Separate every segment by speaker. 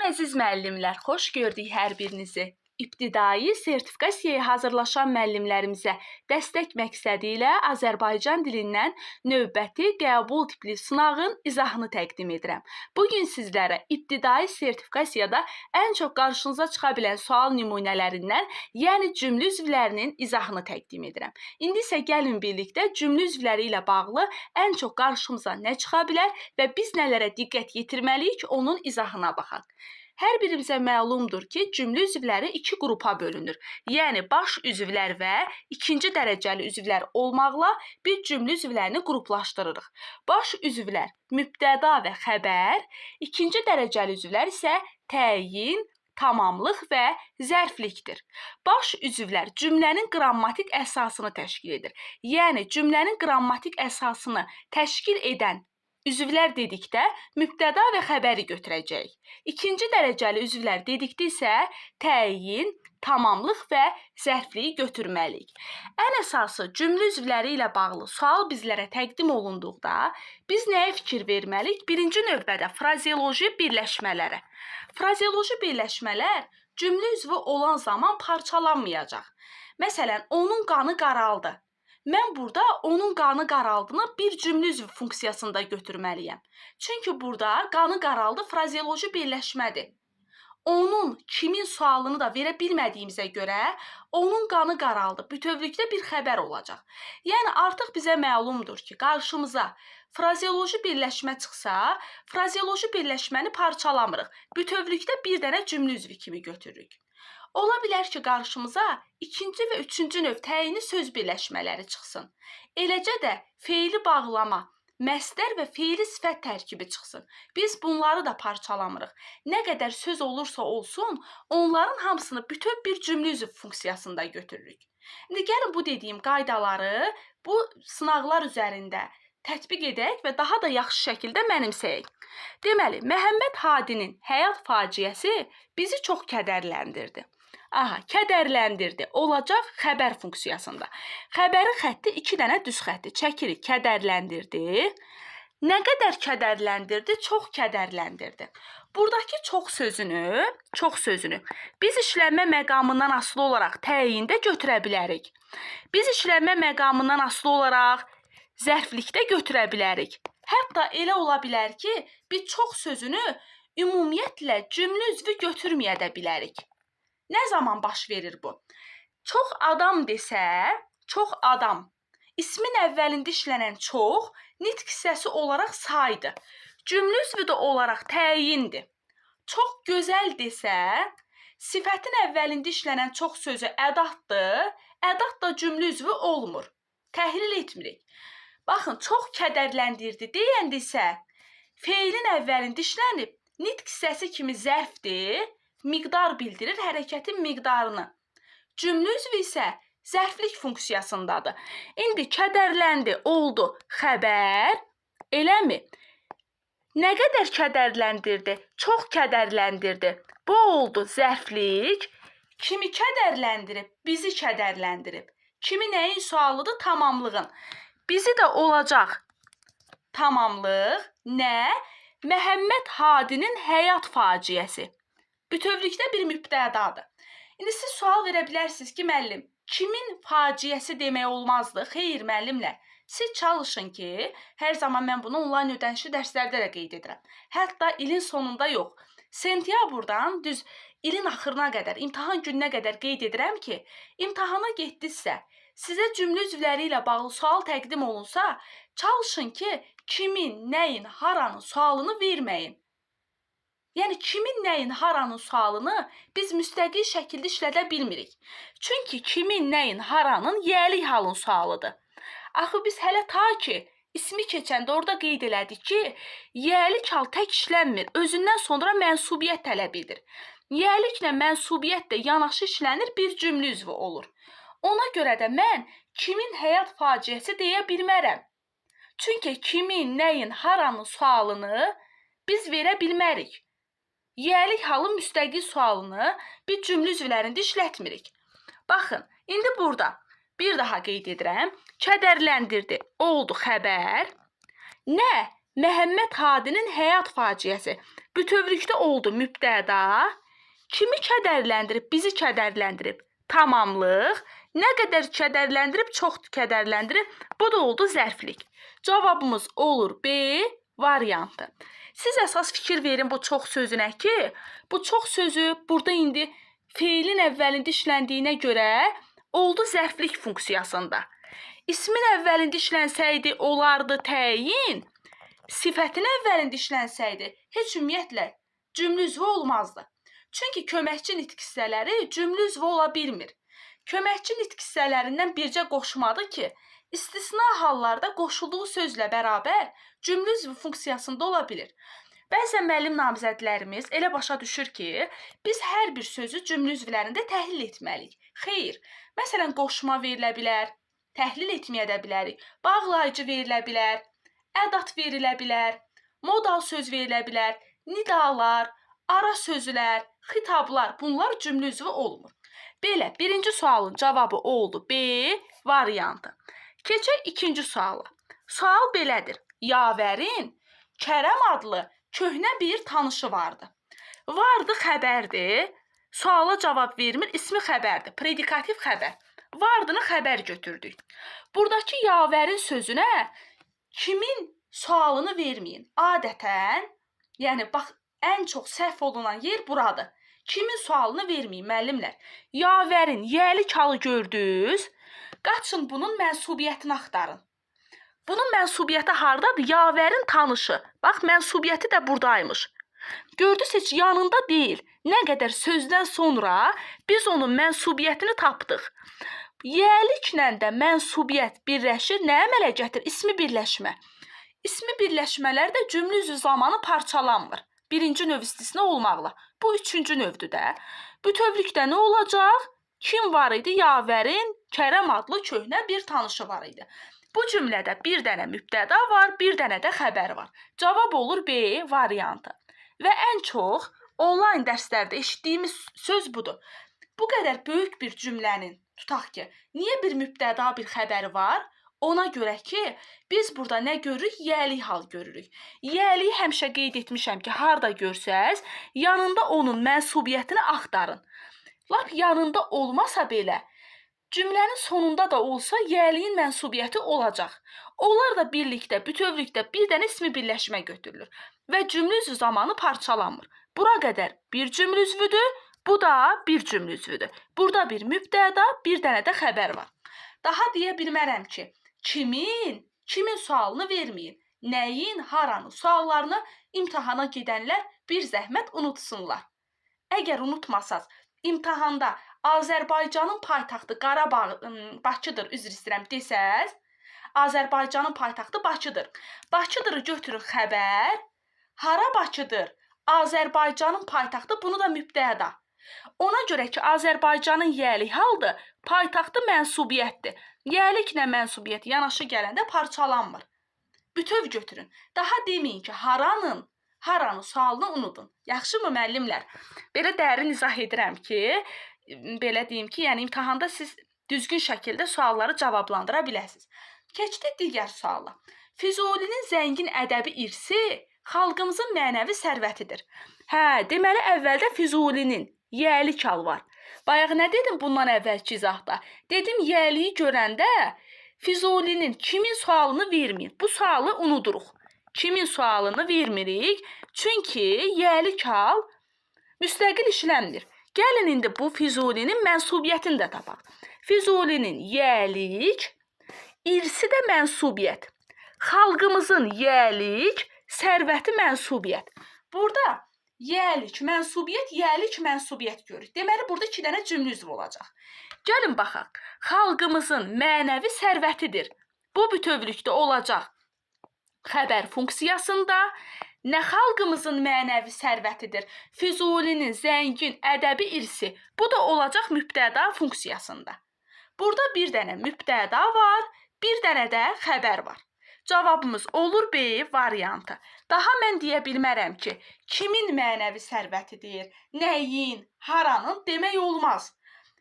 Speaker 1: Əziz müəllimlər, xoş gördük hər birinizi. İbtidai sertifikasiyaya hazırlaşan müəllimlərimizə dəstək məqsədi ilə Azərbaycan dilindən növbəti qəbul tipli sınağın izahını təqdim edirəm. Bugün sizlərə ibtidai sertifikasiyada ən çox qarşınıza çıxa bilən sual nümunələrindən, yəni cümlə üzvlərinin izahını təqdim edirəm. İndi isə gəlin birlikdə cümlə üzvləri ilə bağlı ən çox qarşımıza nə çıxa bilər və biz nələrə diqqət yetirməliyik, onun izahına baxaq. Hər birimizə məlumdur ki, cümlə üzvləri iki qrupa bölünür. Yəni, baş üzvlər və ikinci dərəcəli üzvlər olmaqla biz cümlə üzvlərini qruplaşdırırıq. Baş üzvlər mübtəda və xəbər, ikinci dərəcəli üzvlər isə təyin, tamamlıq və zərflikdir. Baş üzvlər cümlənin qrammatik əsasını təşkil edir. Yəni, cümlənin qrammatik əsasını təşkil edən üzvlər dedikdə mübtəda və xəbəri götürəcəyik. İkinci dərəcəli üzvlər dedikdə isə təyin, tamamlıq və zərfliyi götürməliyik. Ən əsası cümlə üzvləri ilə bağlı sual bizlərə təqdim olunduqda biz nəyə fikir verməliyik? Birinci növbədə frazeoloji birləşmələrə. Frazeoloji birləşmələr cümlə üzvü olan zaman parçalanmayacaq. Məsələn, onun qanı qaraldı. Mən burada onun qanı qaraldığını bir cümlə üzvü funksiyasında götürməliyəm. Çünki burada qanı qaraldı frazeoloji birləşmədir. Onun, kimin sualını da verə bilmədiyimizə görə, onun qanı qaraldı bütövlükdə bir xəbər olacaq. Yəni, artıq bizə məlumdur ki, qarşımıza frazeoloji birləşmə çıxsa, frazeoloji birləşməni parçalamırıq. Bütövlükdə bir dənə cümlə üzvü kimi götürürük. Ola bilər ki, qarşımıza ikinci və üçüncü növ təyini söz birləşmələri çıxsın. Eləcə də feili bağlama, məsdər və feili sifət tərkibi çıxsın. Biz bunları da parçalamırıq. Nə qədər söz olursa olsun, onların hamısını bütöv bir cümlə üzvü funksiyasında götürürük. İndi gəlin bu dediyim qaydaları bu sınaqlar üzərində tətbiq edək və daha da yaxşı şəkildə mənimsəyək. Deməli, Məhəmməd Hadinin həyat faciəsi bizi çox kədərləndirdi. Aha, kədərləndirdi. Olacaq xəbər funksiyasında. Xəbərin xətti iki dənə düz xətti çəkirik. Kədərləndirdi. Nə qədər kədərləndirdi? Çox kədərləndirdi. Buradakı çox sözünü biz işlənmə məqamından asılı olaraq təyində götürə bilərik. Biz işlənmə məqamından asılı olaraq zərflikdə götürə bilərik. Hətta elə ola bilər ki, biz çox sözünü ümumiyyətlə cümlə üzvü götürməyə də bilərik. Nə zaman baş verir bu? Çox adam desə, çox adam. İsmin əvvəlində işlənən çox, nitq hissəsi olaraq saydır. Cümlə üzvü də olaraq təyindir. Çox gözəl desə, sifətin əvvəlində işlənən çox sözü ədatdır, ədat da cümlə üzvü olmur. Təhlil etmirik. Baxın, çox kədərləndirdi deyəndə isə, feilin əvvəlində işlənib, nitq hissəsi kimi zərfdir, miqdar bildirir hərəkətin miqdarını. Cümlə üzvü isə zərflik funksiyasındadır. İndi kədərləndi, oldu xəbər, eləmi? Nə qədər kədərləndirdi? Çox kədərləndirdi. Bu oldu zərflik. Kimi kədərləndirib? Bizi kədərləndirib. Kimi nəyin sualıdır? Tamamlığın. Bizi də olacaq tamamlıq. Nə? Məhəmməd Hadinin həyat faciəsi. Bütövlükdə bir mübtədadır. İndi siz sual verə bilərsiniz ki, müəllim, kimin faciəsi demək olmazdı? Xeyr, müəllimlər, siz çalışın ki, hər zaman mən bunu onlayn ödənişli dərslərdə də qeyd edirəm. Hətta ilin sonunda yox, sentyabrdan düz ilin axırına qədər, imtahan gününə qədər qeyd edirəm ki, imtahana getdinizsə, sizə cümlə üzvləri ilə bağlı sual təqdim olunsa, çalışın ki, kimin, nəyin, haranın sualını verməyin. Yəni, kimin, nəyin, haranın sualını biz müstəqil şəkildə işlədə bilmirik. Çünki kimin, nəyin, haranın yəlik halın sualıdır. Axı, biz hələ ta ki, ismi keçəndə orada qeyd elədik ki, yəlik hal tək işlənmir, özündən sonra mənsubiyyət tələb edir. Yəliklə mənsubiyyət də yanaşı işlənir, bir cümlə üzvü olur. Ona görə də mən kimin həyat faciəsi deyə bilmərəm. Çünki kimin, nəyin, haranın sualını biz verə bilmərik. Yəlik halın müstəqil sualını bir cümlə üzvlərində işlətmirik. Baxın, indi burada bir daha qeyd edirəm. Kədərləndirdi, oldu xəbər. Nə? Məhəmməd Hadinin həyat faciəsi. Bütövlükdə oldu mübtəda. Kimi kədərləndirib, bizi kədərləndirib. Tamamlıq. Nə qədər kədərləndirib, çox kədərləndirib. Bu da oldu zərflik. Cavabımız olur B variantı. Siz əsas fikir verin bu çox sözünə ki, bu çox sözü burada indi feilin əvvəlində işləndiyinə görə oldu zərflik funksiyasında. İsmin əvvəlində işlənsəydi olardı təyin, sifətin əvvəlində işlənsəydi heç ümumiyyətlə cümlə üzvü olmazdı. Çünki köməkçi nitq hissələri cümlə üzvü ola bilmir. Köməkçi nitq hissələrindən bircə qoşmadır ki, istisna hallarda qoşulduğu sözlə bərabər cümlə üzvü funksiyasında ola bilir. Bəzən müəllim namizədlərimiz elə başa düşür ki, biz hər bir sözü cümlə üzvlərində təhlil etməliyik. Xeyr, məsələn qoşma verilə bilər, təhlil etməyə də bilərik, bağlayıcı verilə bilər, ədat verilə bilər, modal söz verilə bilər, nidalar, ara sözlər, xitablar, bunlar cümlə üzvü olmur. Belə, birinci sualın cavabı oldu B variantı. Keçək ikinci suala. Sual belədir. Yavərin Kərəm adlı köhnə bir tanışı vardı. Vardı xəbərdir. Suala cavab vermir, ismi xəbərdir. Predikativ xəbər. Vardını xəbər götürdük. Buradakı yavərin sözünə kimin sualını verməyin. Adətən, yəni bax, ən çox səhv olunan yer buradır. Kimin sualını verməyin, müəllimlər. Yavərin yəlik halı gördünüz. Qaçın bunun mənsubiyyətini axtarın. Bunun mənsubiyyəti hardadır? Yavərin tanışı. Bax, mənsubiyyəti də buradaymış. Gördünüz, heç yanında deyil. Nə qədər sözdən sonra biz onun mənsubiyyətini tapdıq. Yəliklə də mənsubiyyət birləşir. Nə əmələ gətir? İsmi birləşmə. İsmi birləşmələr də cümlə üzvü zamanı parçalanmır. Birinci növ istisna olmaqla. Bu üçüncü növdür də. Bütövlükdə nə olacaq? Kim var idi? Yavərin Kərəm adlı köhnə bir tanışı var idi. Bu cümlədə bir dənə mübtəda var, bir dənə də xəbər var. Cavab olur B variantı. Və ən çox onlayn dərslərdə eşitdiyimiz söz budur. Bu qədər böyük bir cümlənin, tutaq ki, niyə bir mübtəda, bir xəbəri var? Ona görə ki, biz burada nə görürük? Yəlik hal görürük. Yəliyi həmişə qeyd etmişəm ki, harda görsəz, yanında onun mənsubiyyətini axtarın. Lap yanında olmasa belə, cümlənin sonunda da olsa yəliyin mənsubiyyəti olacaq. Onlar da birlikdə, bütövlükdə bir dənə ismi birləşmə götürülür və cümlə üzvü zamanı parçalanmır. Bura qədər bir cümlə üzvüdür, bu da bir cümlə üzvüdür. Burada bir mübtəda, bir dənə də xəbər var. Daha deyə bilmərəm ki, kimin sualını verməyin, nəyin, haranın suallarını imtahana gedənlər bir zəhmət unutsunlar. Əgər unutmasaz, imtahanda Azərbaycanın paytaxtı Bakıdır, üzr istəyirəm desəz, Azərbaycanın paytaxtı Bakıdır. Bakıdırı götürün xəbər, hara Bakıdır? Azərbaycanın paytaxtı, bunu da mübtəda. Ona görə ki, Azərbaycanın yəlik haldır, paytaxtı mənsubiyyətdir. Yəliklə mənsubiyyət yanaşı gələndə parçalanmır. Bütöv götürün. Daha deməyin ki, haranın sualını unudun. Yaxşımı müəllimlər? Belə dərin izah edirəm ki, belə deyim ki, yəni imtahanda siz düzgün şəkildə sualları cavablandıra biləsiniz. Keçdi digər suala. Füzulinin zəngin ədəbi irsi xalqımızın mənəvi sərvətidir. Deməli əvvəldə Füzulinin yəlik hal var. Bayaq nə dedim bundan əvvəlki izahda? Dedim yəliyi görəndə Füzulinin kimin sualını verməyin. Bu sualı unuduruq. Kimin sualını vermirik? Çünki yəlik hal müstəqil işlənmir. Gəlin indi bu Füzulinin mənsubiyyətini də tapaq. Füzulinin yəlik, irsi də mənsubiyyət. Xalqımızın yəlik, sərvəti mənsubiyyət. Burada yəlik, mənsubiyyət görürük. Deməli, burada iki dənə cümlə üzvü olacaq. Gəlin baxaq. Xalqımızın mənəvi sərvətidir. Bu bütövlükdə olacaq xəbər funksiyasında. Nə xalqımızın mənəvi sərvətidir? Füzulinin zəngin ədəbi irsi. Bu da olacaq mübtəda funksiyasında. Burada bir dənə mübtəda var, bir dənə də xəbər var. Cavabımız olur B variantı. Daha mən deyə bilmərəm ki, kimin mənəvi sərvətidir, nəyin, haranın demək olmaz.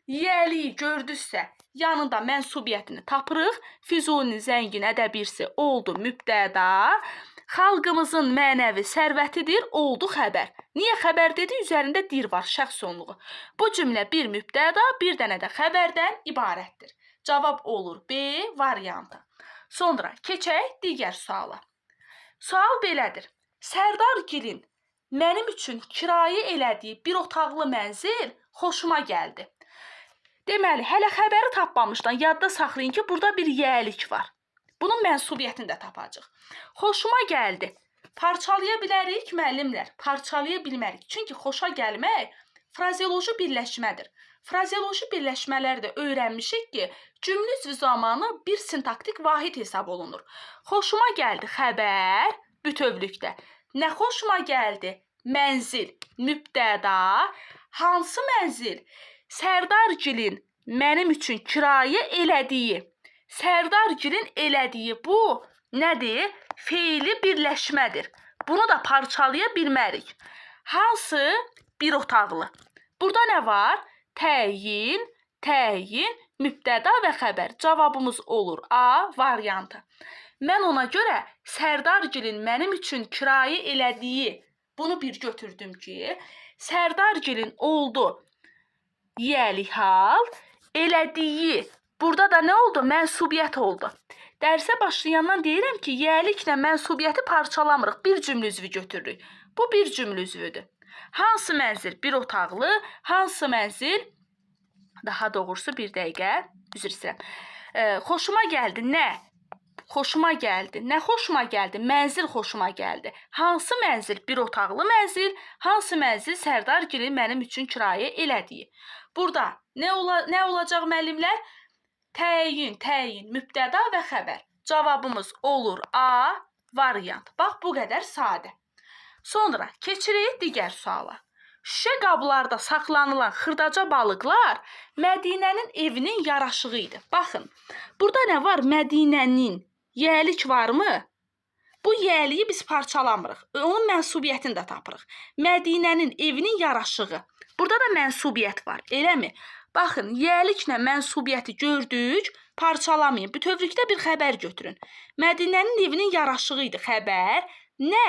Speaker 1: Yəliyi gördüzsə, yanında mənsubiyyətini tapırıq. Füzulinin zəngin ədəbi irsi oldu mübtəda. Xalqımızın mənəvi sərvətidir, oldu xəbər. Niyə xəbər dedi? Üzərində dir var, şəxs sonluğu. Bu cümlə bir mübtəda, bir dənə də xəbərdən ibarətdir. Cavab olur B variantı. Sonra keçək digər suala. Sual belədir. Sərdargilin mənim üçün kirayə elədiyi bir otaqlı mənzil xoşuma gəldi. Deməli, hələ xəbəri tapmamışdan yadda saxlayın ki, burada bir yəlik var. Bunun mənsubiyyətini də tapacaq. Xoşuma gəldi. Parçalaya bilərik müəllimlər, parçalaya bilmərik. Çünki xoşa gəlmək frazeoloji birləşmədir. Frazeoloji birləşmələri də öyrənmişik ki, cümlə üzvü zamanı bir sintaktik vahid hesab olunur. Xoşuma gəldi xəbər bütövlükdə. Nə xoşuma gəldi? Mənzil, mübtəda. Hansı mənzil? Sərdargilin mənim üçün kirayə elədiyi. Sərdargilin elədiyi bu nədir? Feili birləşmədir. Bunu da parçalaya bilmərik. Hansı? Bir otaqlı. Burada nə var? Təyin, mübtəda və xəbər. Cavabımız olur A variantı. Mən ona görə Sərdargilin mənim üçün kirayə elədiyi, bunu bir götürdüm ki, Sərdargilin oldu yəlik hal, elədiyi. Burada da nə oldu? Mənsubiyyət oldu. Dərsə başlayandan deyirəm ki, yəliklə mənsubiyyəti parçalamırıq. Bir cümlə üzvü götürürük. Bu bir cümlə üzvüdür. Hansı mənzil? Bir otaqlı. Hansı mənzil? Daha doğrusu bir dəqiqə. Üzr istəyirəm. Xoşuma gəldi. Nə? Xoşuma gəldi. Nə xoşuma gəldi? Mənzil xoşuma gəldi. Hansı mənzil? Bir otaqlı mənzil. Hansı mənzil? Sərdargilin mənim üçün kirayə elədiyi. Burada nə olacaq müəllimlər? Təyin, mübtəda və xəbər. Cavabımız olur A variant. Bax, bu qədər sadə. Sonra keçirik digər suala. Şüşə qablarda saxlanılan xırdaca balıqlar Mədinənin evinin yaraşığı idi. Baxın, burada nə var? Mədinənin. Yəlik varmı? Bu yəliyi biz parçalamırıq. Onun mənsubiyyətini də tapırıq. Mədinənin evinin yaraşığı. Burada da mənsubiyyət var, eləmi? Baxın, yəliklə mənsubiyyəti gördük, parçalamayın. Bütövlükdə bir xəbər götürün. Mədinənin evinin yaraşığı idi xəbər. Nə?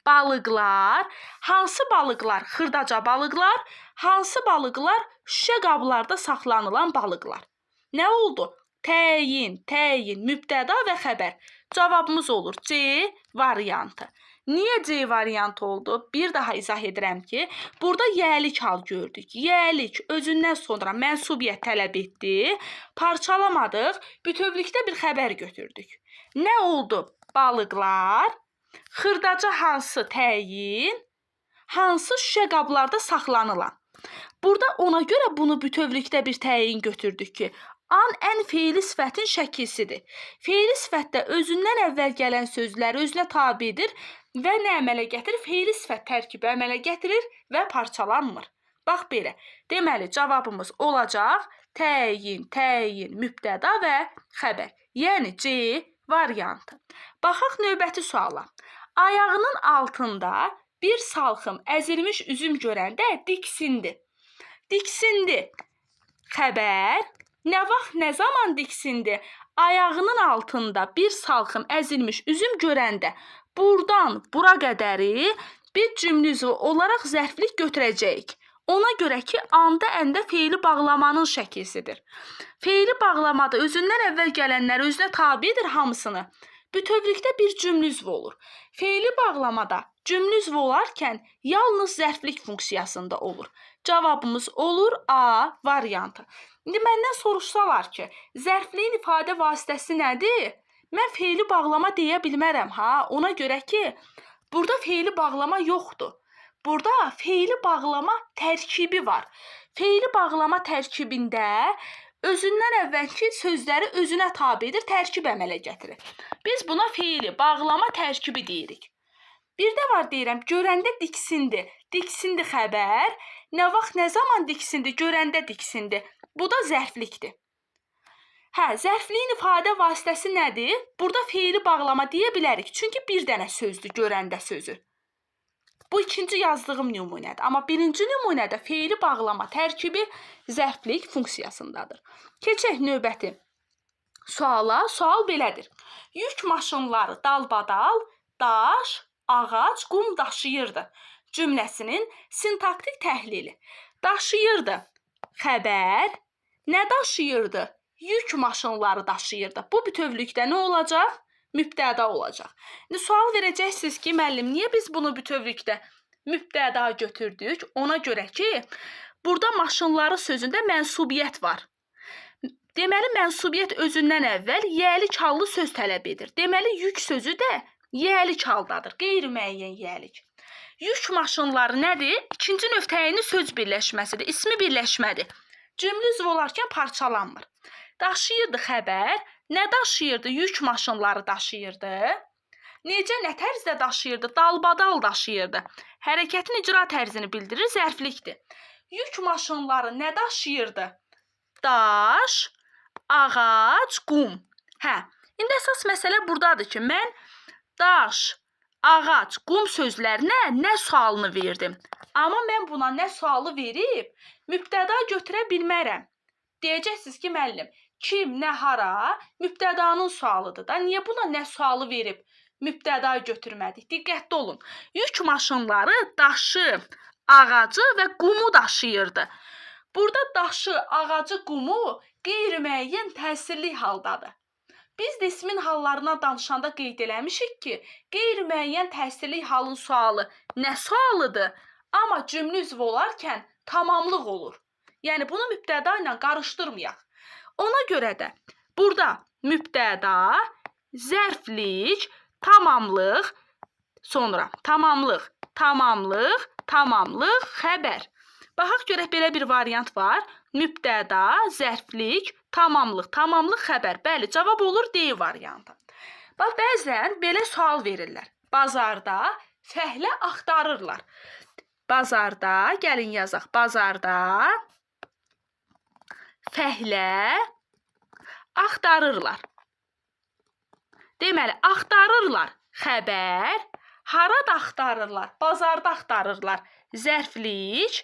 Speaker 1: Balıqlar. Hansı balıqlar? Xırdaca balıqlar. Hansı balıqlar? Şüşə qablarda saxlanılan balıqlar. Nə oldu? Təyin, mübtəda və xəbər. Cavabımız olur C variantı. Niyə C variantı oldu? Bir daha izah edirəm ki, burada yəlik hal gördük. Yəlik özündən sonra mənsubiyyət tələb etdi. Parçalamadıq, bütövlükdə bir xəbər götürdük. Nə oldu? Balıqlar. Xırdaca hansı? Təyin. Hansı şüşə qablarda saxlanılan. Burada ona görə bunu bütövlükdə bir təyin götürdük ki, an ən feili sifətin şəkilsidir. Feili sifətdə özündən əvvəl gələn sözlər özünə tabidir və nə əmələ gətirir? Feili sifət tərkibi əmələ gətirir və parçalanmır. Bax belə. Deməli, cavabımız olacaq təyin, mübtəda və xəbər. Yəni C variantı. Baxaq növbəti suala. Ayağının altında bir salxım əzilmiş üzüm görəndə diksindi. Diksindi. Xəbər. Nə vaxt, nə zaman diksindi? Ayağının altında bir salxım əzilmiş üzüm görəndə. Buradan bura qədəri bir cümlə üzvü olaraq zərflik götürəcəyik. Ona görə ki, anda əndə feili bağlamanın şəkilsidir. Feili bağlamada özündən əvvəl gələnlər özünə tabidir hamısını. Bütövlükdə bir cümlə üzvü olur. Feili bağlamada cümlə üzvü olarkən yalnız zərflik funksiyasında olur. Cavabımız olur A variantı. İndi məndən soruşsalar ki, zərfliyin ifadə vasitəsi nədir? Mən feili bağlama deyə bilmərəm, ona görə ki, burada feili bağlama yoxdur. Burada feili bağlama tərkibi var. Feili bağlama tərkibində özündən əvvəlki sözləri özünə tabidir, tərkib əmələ gətirir. Biz buna feili bağlama tərkibi deyirik. Bir də var deyirəm, görəndə diksindi. Diksindi xəbər. Nə vaxt, nə zaman diksindi? Görəndə diksindi. Bu da zərflikdir. Zərfliyin ifadə vasitəsi nədir? Burada feili bağlama deyə bilərik. Çünki bir dənə sözdür, görəndə sözü. Bu ikinci yazdığım nümunədir. Amma birinci nümunədə feili bağlama tərkibi zərflik funksiyasındadır. Keçək növbəti suala. Sual belədir. Yük maşınları dalbadal daş, ağac, qum daşıyırdı cümləsinin sintaktik təhlili. Daşıyırdı xəbər, nə daşıyırdı? Yük maşınları daşıyırdı. Bu bütövlükdə nə olacaq? Mübtəda olacaq. İndi sual verəcəksiniz ki, müəllim, niyə biz bunu bütövlükdə mübtəda götürdük? Ona görə ki, burada maşınları sözündə mənsubiyyət var. Deməli, mənsubiyyət özündən əvvəl yəlik hallı söz tələb edir. Deməli, yük sözü də yəlik haldadır, qeyri-müəyyən yəlik. Yük maşınları nədir? İkinci növ təyinli söz birləşməsidir, ismi birləşmədir. Cümlə üzv olarkən parçalanmır. Daşıyırdı xəbər, nə daşıyırdı? Yük maşınları daşıyırdı. Necə, nə tərzdə daşıyırdı? Dalbadal daşıyırdı. Hərəkətin icra tərzini bildirir, zərflikdir. Yük maşınları nə daşıyırdı? Daş, ağac, qum. İndi əsas məsələ buradadır ki, mən daş, ağac, qum sözlərinə nə sualını verdim. Amma mən buna nə sualı verib, mübtəda götürə bilmərəm. Deyəcəksiniz ki, müəllim, kim, nə, hara mübtədanın sualıdır da. Niyə buna nə sualı verib mübtəda götürmədik? Diqqətli olun. Yük maşınları daşı, ağacı və qumu daşıyırdı. Burada daşı, ağacı, qumu qeyri-müəyyən təsirli haldadır. Biz də ismin hallarına danışanda qeyd eləmişik ki, qeyri-müəyyən təsirli halın sualı nə sualıdır? Amma cümlə üzvü olarkən tamamlıq olur. Yəni, bunu mübtəda ilə qarışdırmayaq. Ona görə də burada mübtəda, zərflik, tamamlıq, sonra tamamlıq, xəbər. Baxaq görək, belə bir variant var. Mübtəda, zərflik, tamamlıq, xəbər. Bəli, cavab olur D variantı. Bax, bəzən belə sual verirlər. Bazarda fəhlə axtarırlar. Bazarda, gəlin yazaq, bazarda fəhlə axtarırlar. Deməli, axtarırlar xəbər, harada axtarırlar? Bazarda axtarırlar. Zərflik.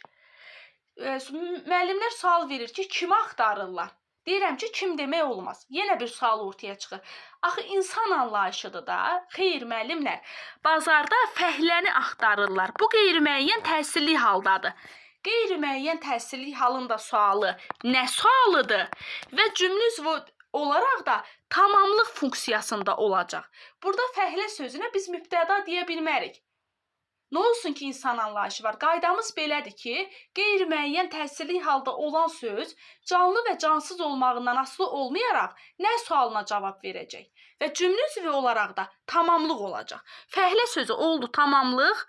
Speaker 1: Müəllimlər sual verir ki, kimi axtarırlar? Deyirəm ki, kim demək olmaz. Yenə bir sual ortaya çıxır. Axı, insan anlayışıdır da. Xeyr, müəllimlər. Bazarda fəhləni axtarırlar. Bu qeyri-müəyyən təsirli haldadır. Qeyri-müəyyən təsirli halın da sualı nə sualıdır? Və cümlə üzvü olaraq da tamamlıq funksiyasında olacaq. Burada fəhlə sözünə biz mübtəda deyə bilmərik. Nə olsun ki, insan anlayışı var. Qaydamız belədir ki, qeyri-müəyyən təsirli halda olan söz canlı və cansız olmağından asılı olmayaraq nə sualına cavab verəcək? Və cümlə üzvü olaraq da tamamlıq olacaq. Fəhlə sözü oldu tamamlıq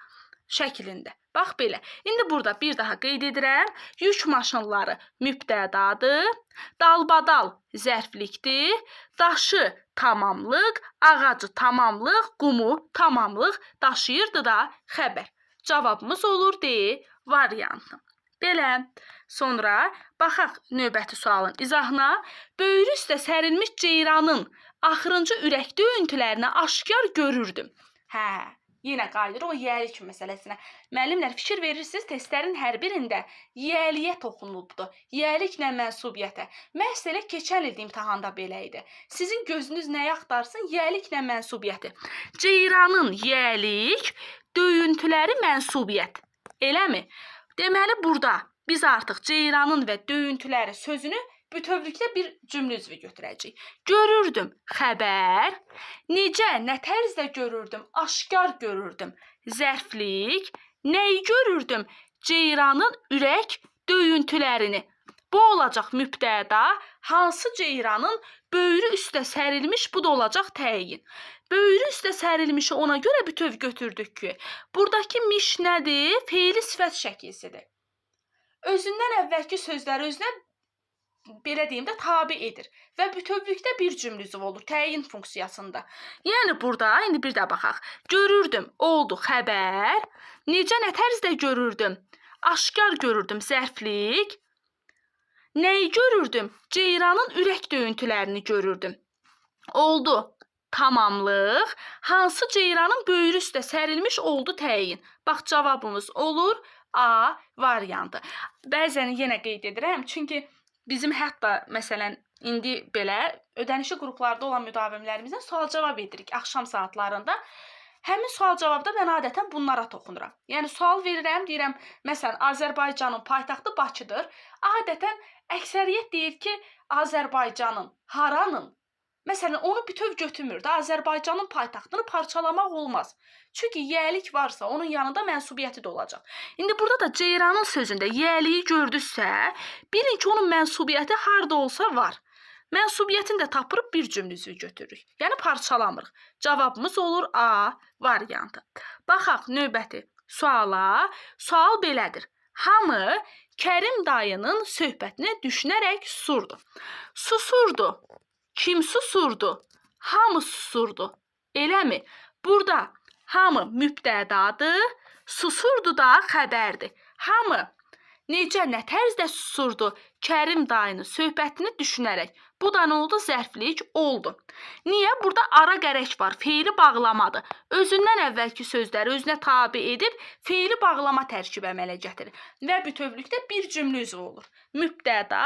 Speaker 1: şəklində. Bax belə. İndi burada bir daha qeyd edirəm. Yük maşınları mübtədadır. Dalbadal zərflikdir. Daşı tamamlıq, ağacı tamamlıq, qumu tamamlıq daşıyırdı da xəbər. Cavabımız olur D variantı. Belə. Sonra baxaq növbəti sualın izahına. Böyrü üstə sərilmiş ceyranın axırıncı ürək döyüntülərini aşkar görürdüm. Yenə qayıdır o yəlik məsələsinə. Müəllimlər, fikir verirsiniz, testlərin hər birində yəliyə toxunulubdur. Yəliklə mənsubiyyətə. Məhz elə keçən ildə imtahanda belə idi. Sizin gözünüz nəyə axtarsın? Yəliklə mənsubiyyəti. Ceyranın yəlik, döyüntüləri mənsubiyyət. Eləmi? Deməli, burada biz artıq ceyranın və döyüntüləri sözünü bütövlükdə bir cümlə üzvü götürəcəyik. Görürdüm xəbər, necə, nə tərzdə görürdüm, aşkar görürdüm. Zərflik, nəyi görürdüm? Ceyranın ürək döyüntülərini. Bu olacaq mübtəda, hansı ceyranın böyrü üstə sərilmiş, bu da olacaq təyin. Böyrü üstə sərilmişi ona görə bütöv götürdük ki, buradakı miş nədir? Feili sifət şəkilsidir. Özündən əvvəlki sözləri özünə belə deyim də tabi edir və bütövlükdə bir cümlə üzvü olur təyin funksiyasında. Yəni burada indi bir də baxaq. Görürdüm oldu xəbər. Necə, nə tərzdə görürdüm? Aşkar görürdüm zərflik. Nəyi görürdüm? Ceyranın ürək döyüntülərini görürdüm. Oldu tamamlıq. Hansı ceyranın böyrü üstə sərilmiş oldu təyin. Bax, cavabımız olur A variantı. Bəzən yenə qeyd edirəm, çünki bizim hətta məsələn indi belə ödənişli qruplarda olan müdavimlərimizdən sual-cavab edirik axşam saatlarında. Həmin sual cavabda mən adətən bunlara toxunuram. Yəni sual verirəm, deyirəm, məsələn, Azərbaycanın paytaxtı Bakıdır. Adətən əksəriyyət deyir ki, Azərbaycanın, haranın? Məsələn, onu bütöv götürmür də, Azərbaycanın paytaxtını parçalamaq olmaz. Çünki yəlik varsa, onun yanında mənsubiyyəti də olacaq. İndi burada da Ceyranın sözündə yəliyi gördüksə, bilin ki, onun mənsubiyyəti harda olsa var. Mənsubiyyətini də tapırıb bir cümlə üzvü götürürük. Yəni parçalamırıq. Cavabımız olur A variantı. Baxaq növbəti suala. Sual belədir. Hamı Kərim dayının söhbətinə düşünərək susurdu. Susurdu. Kim susurdu? Hamı susurdu. Eləmi? Burada hamı mübtədadır, susurdu da xəbərdir. Hamı necə, nə tərzdə susurdu? Kərim dayının söhbətini düşünərək. Bu da nə oldu? Zərflik oldu. Niyə? Burada ara gərək var. Feili bağlamadır. Özündən əvvəlki sözləri özünə tabi edib, feili bağlama tərkib əmələ gətirir. Və bütövlükdə bir cümlə üzvü olur. Mübtəda,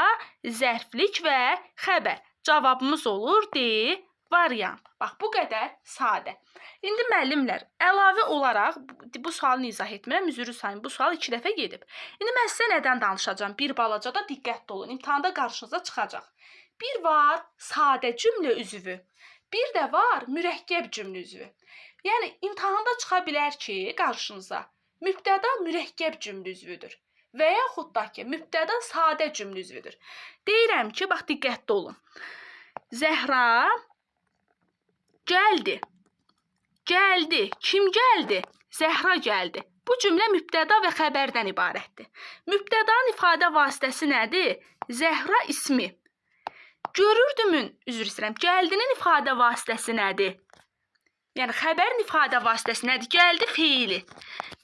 Speaker 1: zərflik və xəbər. Cavabımız olur D variant. Bax, bu qədər sadə. İndi müəllimlər, əlavə olaraq bu sualını izah etmirəm, üzrü sayın, bu sual 2 dəfə gedib. İndi mən sizə nədən danışacağım? Bir balaca da diqqətli olun. İmtahanda qarşınıza çıxacaq. Bir var sadə cümlə üzvü, bir də var mürəkkəb cümlə üzvü. Yəni imtahanda çıxa bilər ki, qarşınıza mübtəda mürəkkəb cümlə üzvüdür və yaxud da ki, mübtəda sadə cümlə üzvüdür. Deyirəm ki, bax diqqətli olun. Zəhra gəldi. Gəldi. Kim gəldi? Zəhra gəldi. Bu cümlə mübtəda və xəbərdən ibarətdir. Mübtədanın ifadə vasitəsi nədir? Zəhra ismi. Görürdümün, üzr istəyirəm, gəldinin ifadə vasitəsi nədir? Yəni xəbərin ifadə vasitəsi nədir? Gəldi feili.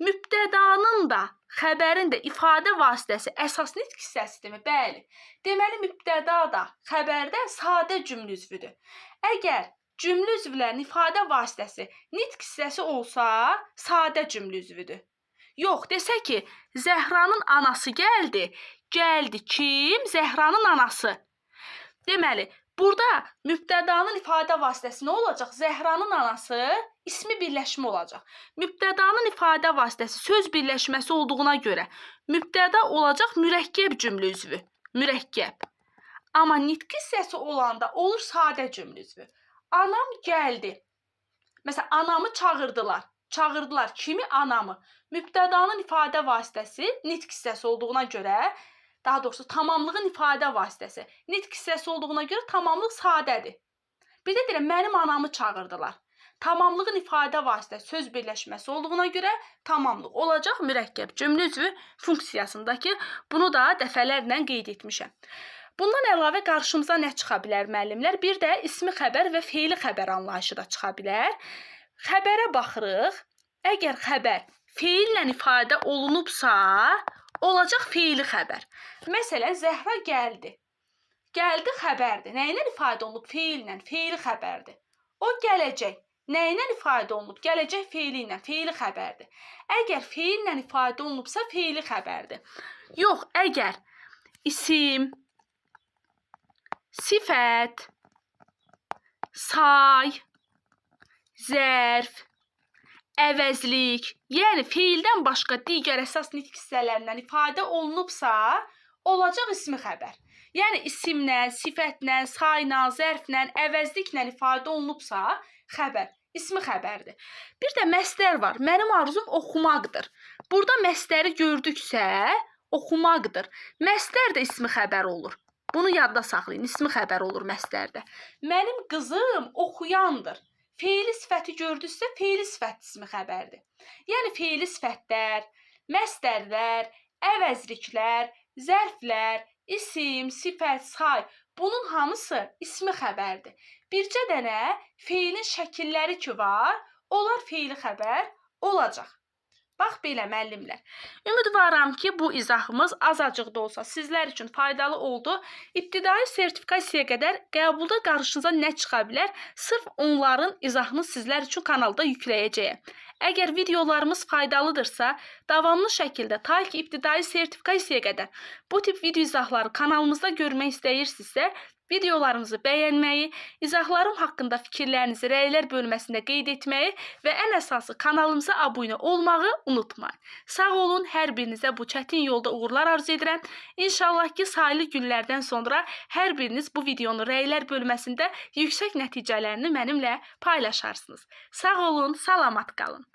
Speaker 1: Mübtədanın da, xəbərin də ifadə vasitəsi əsas nitq hissəsidirmi? Bəli. Deməli, mübtəda da xəbərdə sadə cümlə üzvüdür. Əgər cümlə üzvlərinin ifadə vasitəsi nitq hissəsi olsa, sadə cümlə üzvüdür. Yox, desə ki, Zəhranın anası gəldi. Gəldi kim? Zəhranın anası. Deməli, burada mübtədanın ifadə vasitəsi nə olacaq? Zəhranın anası ismi birləşmə olacaq. Mübtədanın ifadə vasitəsi söz birləşməsi olduğuna görə mübtəda olacaq mürəkkəb cümlə üzvü. Mürəkkəb. Amma nitq hissəsi olanda olur sadə cümlə üzvü. Anam gəldi. Məsələn, anamı çağırdılar. Çağırdılar kimi? Anamı. Mübtədanın ifadə vasitəsi nitq hissəsi olduğuna görə, daha doğrusu tamamlığın ifadə vasitəsi nitq hissəsi olduğuna görə tamamlıq sadədir. Bir də deyirəm, mənim anamı çağırdılar. Tamamlığın ifadə vasitəsi söz birləşməsi olduğuna görə tamamlıq olacaq mürəkkəb cümlə üzvü funksiyasındakı, bunu da dəfələrlə qeyd etmişəm. Bundan əlavə qarşımıza nə çıxa bilər müəllimlər? Bir də ismi xəbər və feili xəbər anlayışı da çıxa bilər. Xəbərə baxırıq. Əgər xəbər feillə ifadə olunubsa, olacaq feili xəbər. Məsələn, Zəhra gəldi. Gəldi xəbərdir. Nə ilə ifadə olunub? Feillə, feili xəbərdir. O gələcək. Nə ilə ifadə olunub? Gələcək feili ilə, feili xəbərdir. Əgər feillə ifadə olunubsa, feili xəbərdir. Yox, əgər isim, sifət, say, zərf, əvəzlik, yəni feildən başqa digər əsas nitq hissələrindən ifadə olunubsa, olacaq ismi xəbər. Yəni isimlə, sifətlə, sayla, zərflə, əvəzliklə ifadə olunubsa, xəbər, ismi xəbərdir. Bir də məstər var. Mənim arzum oxumaqdır. Burada məstəri gördüksə, oxumaqdır. Məstər də ismi xəbər olur. Bunu yadda saxlayın, ismi xəbər olur məstərdə. Mənim qızım oxuyandır. Feili sifəti gördüksə, feili sifət ismi xəbərdir. Yəni feili sifətlər, məstərlər, əvəzliklər, zərflər, isim, sifət, say, bunun hamısı ismi xəbərdir. Bircə dənə feilin şəkilləri ki var, onlar feili xəbər olacaq. Bax belə müəllimlər. Ümidvaram ki, bu izahımız azacıq da olsa sizlər üçün faydalı oldu. İbtidai sertifikasiyaya qədər qəbulda qarşınıza nə çıxa bilər? Sırf onların izahını sizlər üçün kanalda yükləyəcəyəm. Əgər videolarımız faydalıdırsa, davamlı şəkildə ta ki ibtidai sertifikasiyaya qədər bu tip video izahları kanalımızda görmək istəyirsinizsə, Videolarımızı bəyənməyi, izahlarım haqqında fikirlərinizi rəylər bölməsində qeyd etməyi və ən əsası kanalımıza abunə olmağı unutmayın. Sağ olun, hər birinizə bu çətin yolda uğurlar arzu edirəm. İnşallah ki, sayılı günlərdən sonra hər biriniz bu videonun rəylər bölməsində yüksək nəticələrini mənimlə paylaşarsınız. Sağ olun, salamat qalın.